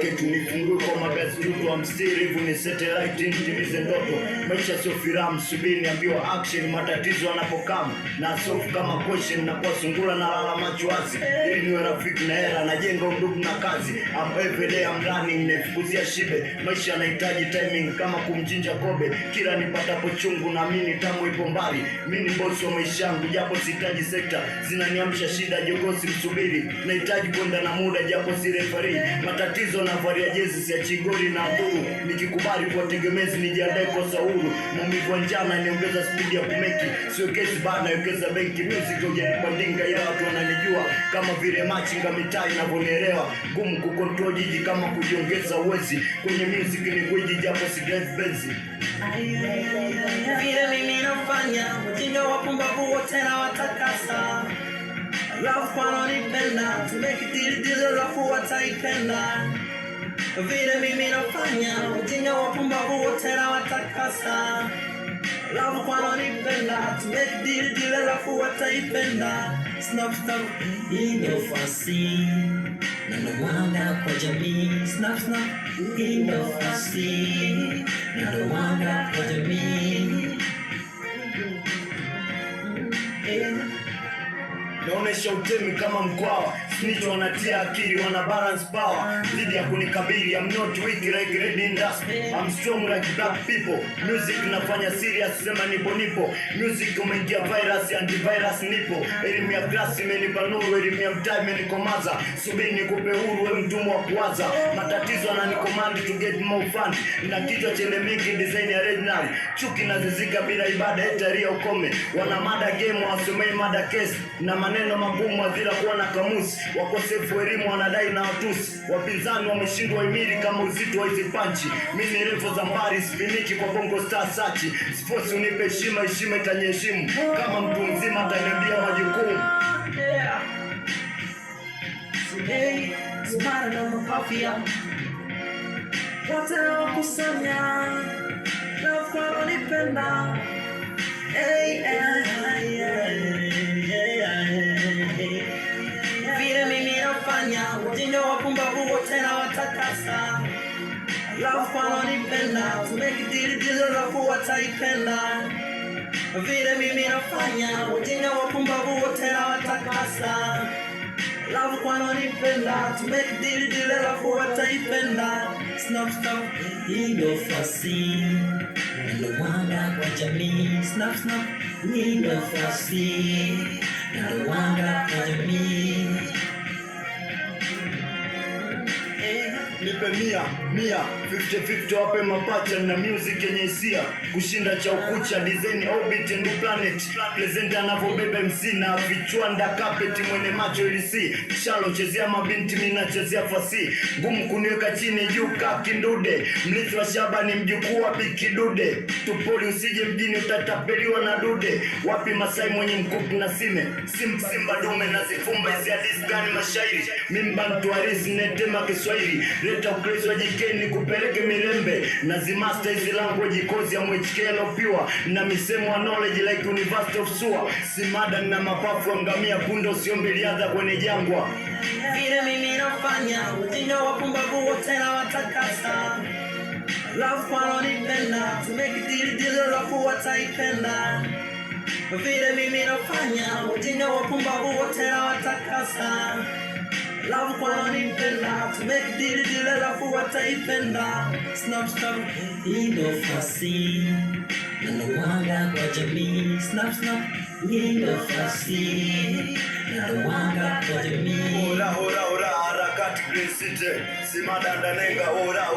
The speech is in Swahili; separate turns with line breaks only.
market, nifungue kwa magazeti wa mstiri, ni satellite nitimize ndoto. Maisha sio filamu, subiri niambiwa action, matatizo yanapokama na soft kama question, na kwa sungura na lala macho wazi, ili niwe rafiki na hela, najenga undugu na kazi. Everyday I'm running, nafukuzia shibe. Maisha yanahitaji timing kama kumchinja kobe, kila nipatapo chungu na mimi tamu ipo mbali. Mimi ni boss wa maisha yangu, japo sihitaji sekta zinaniamsha shida, jogosi msubiri, nahitaji kwenda na muda japo si referee. Matatizo na varia jezi si achigori na adhuru, nikikubali kwa tegemezi nijiandae kwa sauru. Maumivu njana niongeza speed ya kumeki, sio kesi bana yokeza benki. Music hujanipa ndinga ya watu wananijua, kama vile machinga mitaa inavyonielewa. Gumu kucontrol jiji kama kujiongeza uwezi, kwenye music ni gwiji japo si drive benzi.
Vile mimi nafanya, ujinga wapumbavu wote na watakasa. Love kwa nonipenda, to make it deal alafu wataipenda. Vile mimi nafanya, ujinga wapumbavu wote na watakasa. Love kwa nonipenda, to make it deal alafu wataipenda. Snap snap, hii ndio fasi, na ndo wanga kwa jamii. Snap snap, hii ndio fasi, na ndo wanga kwa jamii.
Naonesha utemi kama mkwawa, snitch wanatia akili, wana balance power dhidi ya kunikabili. I'm not weak like red industry, I'm strong like black people. Music nafanya serious, sema nipo. Music umeingia virus, antivirus nipo. Elimu ya glass imenipa nuru, elimu ya mtaa imenikomaza. Subiri nikupe huru, we mtumwa wa kuwaza. Matatizo yananicommand to get more fun, na kichwa chenye mengi design ya original. Chuki nazizika bila ibada, etaria ukome. Wana mada game, wasomei mada case, na maneno magumu adhira kuwa na kamusi. Wakosefu elimu wanadai na watusi, wapinzani wameshindwa imili kama uzito wa hizi panchi. Mimi refu za mbari spiniki kwa bongo star sachi. Sifosi unipe heshima itanyeshimu, kama mtu mzima ataniambia majukumu.
Hey, smara na mafia wote wakusanya. Love kwa nonipenda. Hey, vile mimi nafanya, ujinga wapumbavu wote na watakasa. Love kwa nonipenda, to make it deal alafu wataipenda. Vile mimi nafanya, ujinga wapumbavu wote na watakasa. Love kwa nonipenda, to make it deal alafu wataipenda. Snap snap, hii ndio fasi, na ndo wanga kwa jamii. Snap snap, hii ndio fasi, na ndo wanga kwa jamii.
Nipe mia 50-50 wape mapacha na music yenye hisia, kushinda cha ukucha design orbit and planet. Present anavobeba MC na vichwanda carpet, mwenye macho ilisi shalo chezea mabinti, mimi nachezea fasi. Ngumu kuniweka chini juu kindude, mlizi wa shaba ni mjukuu wa bikidude. Tupoli usije mjini utatapeliwa na dude. Wapi Masai mwenye mkupu na sime, simba dume na zifumba hizi hadisi gani mashairi. Mimi bantu arisi netema Kiswahili, leta ukristo wa jikeni kupeleke mirembe. Na zimasta hizi language kozi ya mwechikelo piwa, na misemo wa knowledge like University of Sua. Simada na mapafu wa ngamia, punda usiombe liadha kwenye jangwa.
Vile mimi nafanya, ujinga wapumbavu wote na watakasa. Love kwa nonipenda, to make it deal alafu wataipenda. Vile mimi nafanya, ujinga wapumbavu wote na watakasa. Love kwa nonipenda, to make it deal alafu wataipenda. Snap snap, hii ndio fasi, na ndo wanga kwa jamii. Snap snap, hii ndio fasi, na ndo wanga kwa jamii.
Ora harakati Green City, simada ndanenga ora